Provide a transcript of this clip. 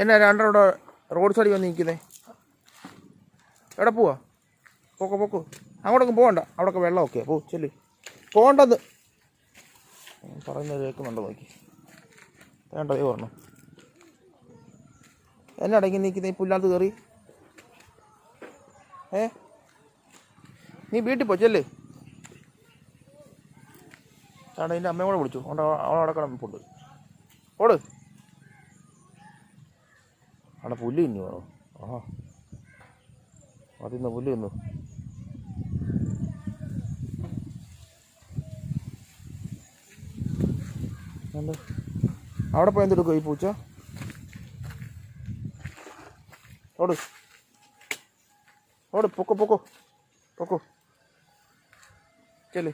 എന്നാ രണ്ടോടെ റോഡ് സൈഡിൽ വന്ന് നിൽക്കുന്നേ? എവിടെ പോവാ? പോക്കോ പോക്കോ, അങ്ങോട്ടൊക്കെ പോകണ്ട, അവിടെയൊക്കെ വെള്ളമൊക്കെ പോ, ചെല്ല്. പോകണ്ടത് പറയുന്നത് കേൾക്കുന്നുണ്ടോ നോക്കി. വേണ്ടതേ പറഞ്ഞു. എന്നെ അടങ്ങി നിൽക്കുന്ന ഈ പുല്ലാത്ത് കയറി. നീ വീട്ടിൽ പോ, ചെല്ലേ. ചേട്ടാ എൻ്റെ അമ്മയും കൂടെ വിളിച്ചു, അവളവിടെ കിടന്ന് ഫുഡ് ഓട്. അവിടെ പുല്ല് തിന്നു വേണോ? ആഹാ, അതിന്ന് പുല്ല് തിന്നു. അവിടെ പോയി എന്തെടുക്കുമോ ഈ പൂച്ച? ഓട് ഓട്, പൊക്കോ പൊക്കോ പൊക്കോ, ചെല്ലേ.